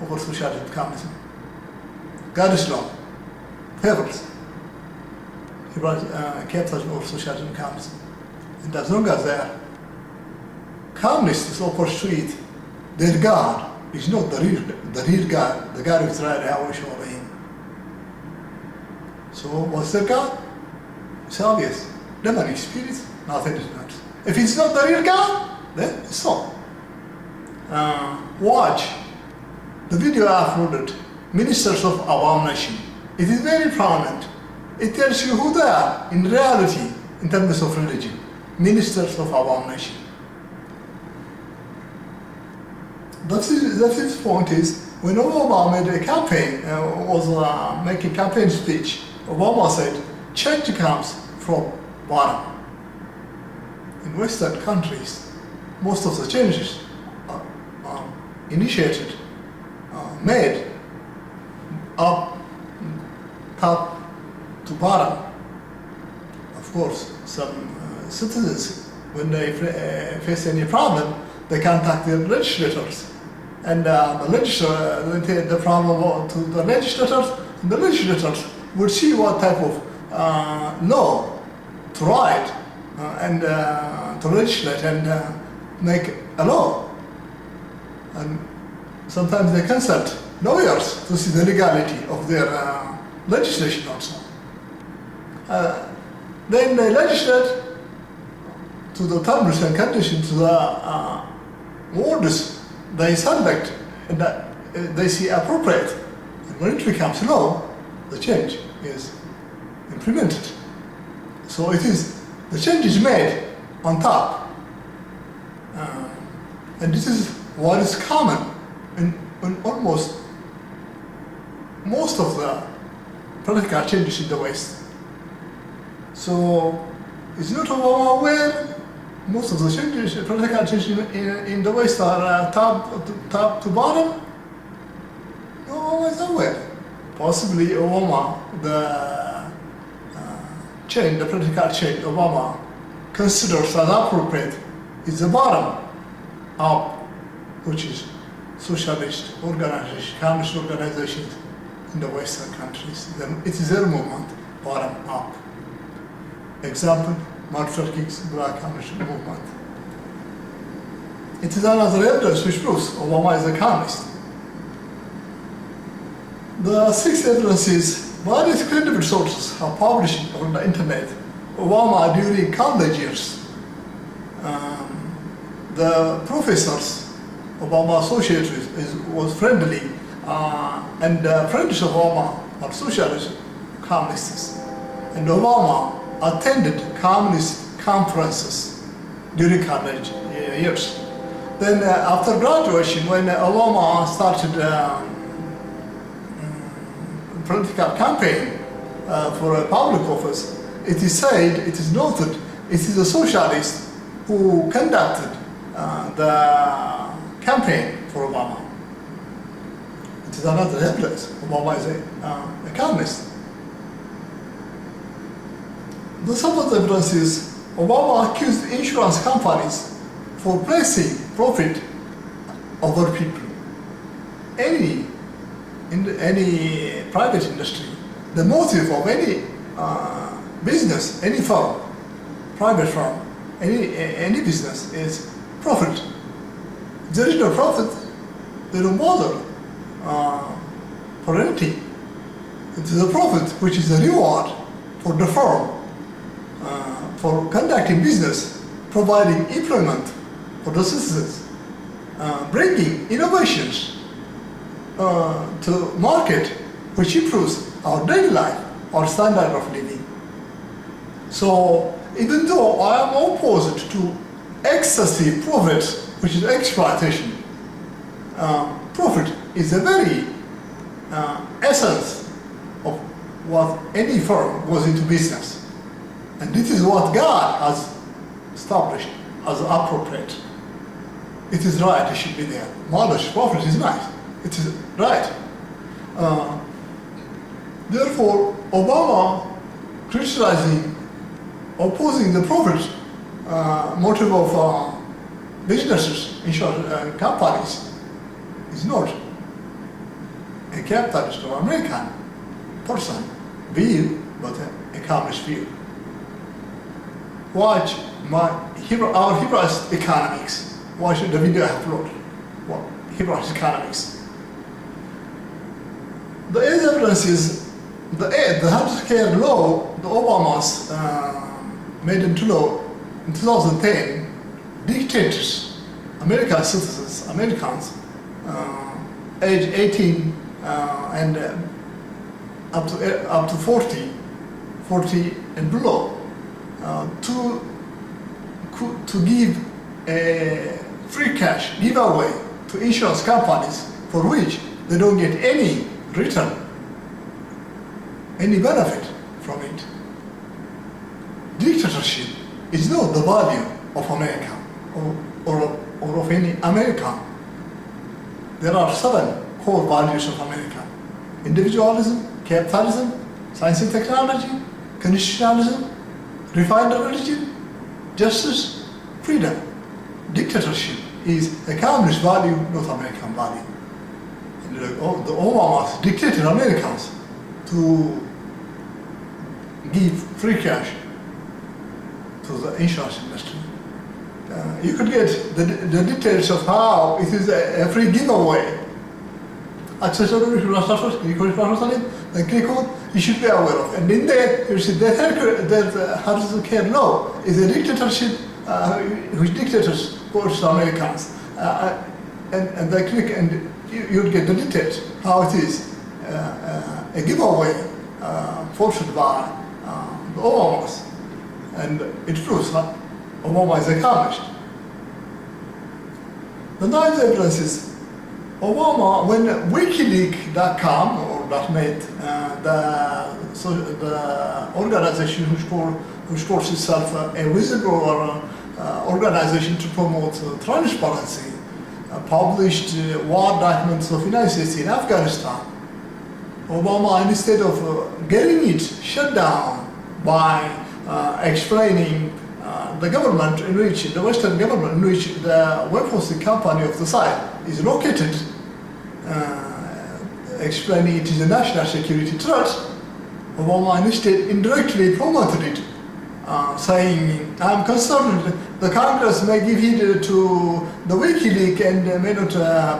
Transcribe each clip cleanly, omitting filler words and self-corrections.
over socialism, communism. God's law favors capitalism over socialism and communism. And as long as they are communists who persuade their God is not the real God, the God of Israel, Yahweh Elohim. So what's their God? It's obvious. Demonic spirits, nothing is not. If it's not the real God, then it's not. Watch the video I uploaded, Ministers of Abomination. It is very prominent. It tells you who they are in reality in terms of religion. Ministers of Abomination. That's his point is, when Obama made a campaign, was making a campaign speech, Obama said, change comes from bottom. In Western countries, most of the changes are initiated, made up, top to bottom. Of course, some citizens, when they face any problem, they contact their legislators. And the problem to the legislators, and the legislators will see what type of law to write and to legislate and make a law. And sometimes they consult lawyers to see the legality of their legislation also. Then they legislate to the terms and conditions, to the words they select and that they see appropriate. And when it becomes law, the change is implemented. So it is, the change is made on top. And this is what is common in almost most of the political changes in the West. So it's not aware. Most of the changes, political changes in the West are top to bottom. No one is aware. Possibly Obama, the political change Obama considers as appropriate is the bottom up, which is socialist organizations, communist organizations in the Western countries. Then it is their movement, bottom up. Example, Martin Luther King's Black Communist movement. It is another evidence which proves Obama is a communist. The sixth evidence is various credible sources are published on the internet. Obama during college years, the professors Obama associated with was friendly, and friends of Obama are socialist communists. And Obama attended communist conferences during college years. Then after graduation, when Obama started political campaign for a public office, it is said, it is noted, it is a socialist who conducted the campaign for Obama. It is another evidence. Obama is a communist. The seventh evidence is Obama accused insurance companies for placing profit over people. In any private industry, the motive of any business, any firm, private firm, any business is profit. If there is no profit, they don't bother for anything. It is a profit which is a reward for the firm for conducting business, providing employment for the citizens, bringing innovations to market which improves our daily life, our standard of living. So even though I am opposed to excessive profit, which is exploitation, profit is the very essence of what any firm goes into business. And this is what God has established as appropriate. It is right, it should be there. Knowledge, profit is nice. It is right. Therefore, Obama criticizing, opposing the profit motive of businesses, insurance companies, is not a capitalist or American person view, but a communist view. Watch our Hebraist economics. Watch the video I upload. Hebraist economics. The evidence is the healthcare law, the Obamas made into law in 2010, dictators, American citizens, Americans, age 18 and up to 40 and below, to give a free cash giveaway to insurance companies for which they don't get any return, any benefit from it. Dictatorship is not the value of America or of any American. There are 7 core values of America: individualism, capitalism, science and technology, constitutionalism, refined religion, justice, freedom. Dictatorship is a communist value, not American value. And the Obamas dictated Americans to give free cash to the insurance industry. You could get the details of how it is a free giveaway. Accessible, the code you should be aware of. And in there, you see the healthcare law is a dictatorship which dictators towards the Americans. And they click and you'll get the details, how it is a giveaway forced by the Obamas. And it proves that Obama is a communist. The ninth evidence is Obama, when WikiLeaks.com or .net, the organization which calls itself a whistleblower organization to promote transparency, published war documents of United States in Afghanistan, Obama, instead of getting it shut down by explaining the government in which, the Western government in which the weapons company of the site is located, explaining it is a national security threat, Obama instead indirectly promoted it, saying, I'm concerned the Congress may give heed to the WikiLeaks and may not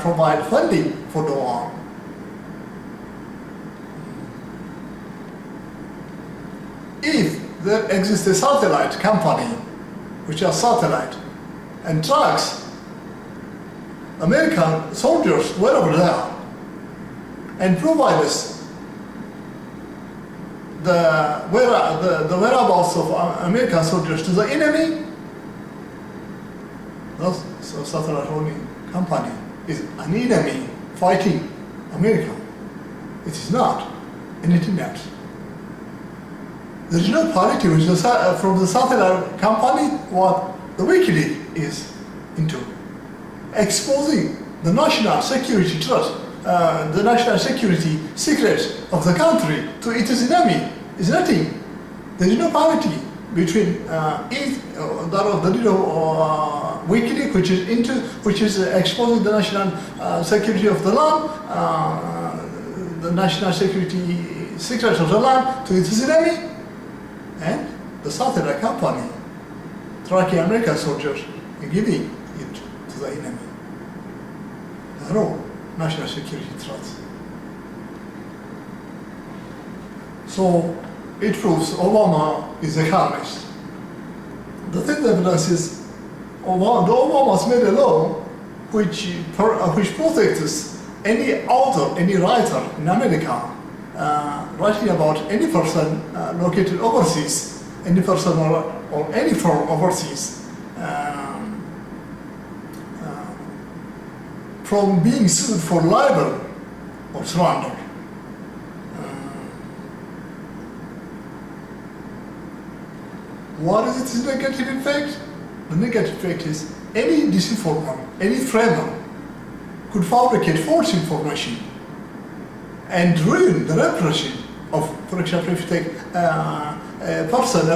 provide funding for the war. If there exists a satellite company which has satellite and tracks American soldiers wherever they are and provides the whereabouts of American soldiers to the enemy, thus so satellite holding company is an enemy fighting America. It is not anything else. There is no parity which from the satellite company what the WikiLeaks is into. Exposing the national security trust, the national security secrets of the country to its enemy is nothing. There is no parity between it, that of the WikiLeaks, which is exposing the national security of the land, the national security secrets of the land to its enemy, and the satellite company tracking American soldiers and giving it to the enemy. They are all national security threats. So it proves Obama is a communist. The third evidence is the Obamas made a law which protects any author, any writer in America writing about any person located overseas, any person or any firm overseas, from being sued for libel or slander. What is its negative effect? The negative effect is any disinformer, any framer could fabricate false information and ruin the reputation of, for example, if you take a person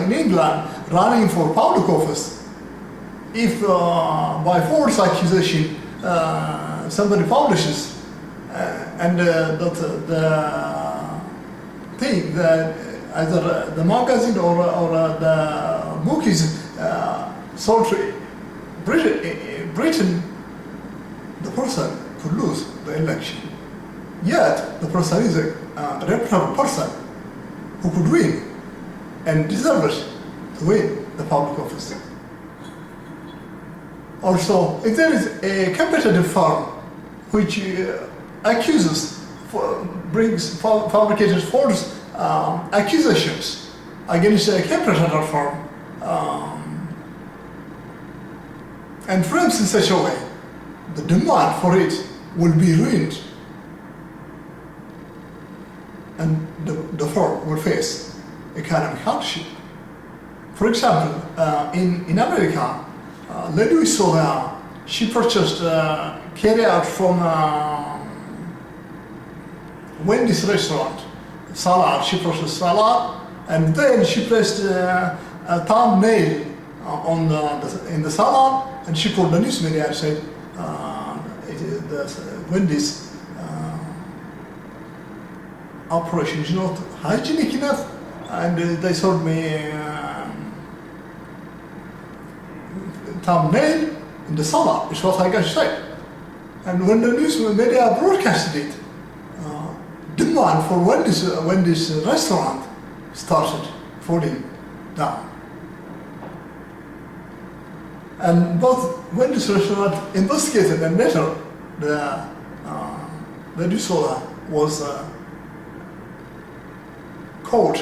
in England running for public office, if by false accusation somebody publishes and the thing that either the magazine or the book is sold to Britain, the person could lose the election. Yet the person is a reputable person who could win and deserves to win the public office. Also, if there is a competitive firm which accuses, brings fabricated false accusations against a competitor firm and frames in such a way, the demand for it will be ruined, and the firm will face economic hardship. For example, in America, lady we saw there, she purchased carry out from Wendy's restaurant salad. She purchased salad, and then she placed a thumbnail in the salad, and she called the news media and said the Wendy's operation is not hygienic enough, and they sold me thumbnail in the salad, is what I can say. And when the news media broadcasted it, demand for Wendy's restaurant started falling down. And both Wendy's restaurant investigated, and later the news soda was caught.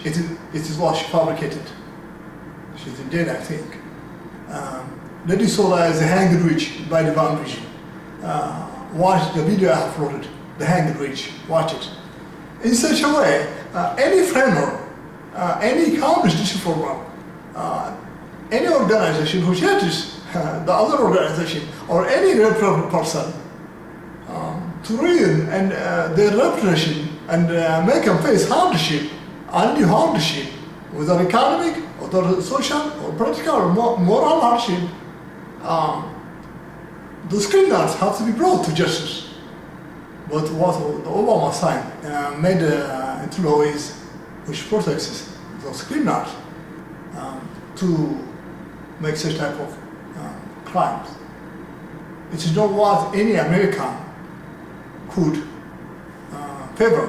It is what she fabricated. She's dead, I think. Lady Soda is a hanged witch by the boundary. Watch the video I uploaded, the hanged witch, watch it. In such a way, any framer, any communist program, any organization which hates the other organization, or any reputable person, to ruin and their reputation and make them face hardship, undue hardship, whether economic, or social, or political, or moral hardship, those criminals have to be brought to justice. But what the Obama sign made into law is which protects those criminals to make such type of crimes. It is not what any American could favor.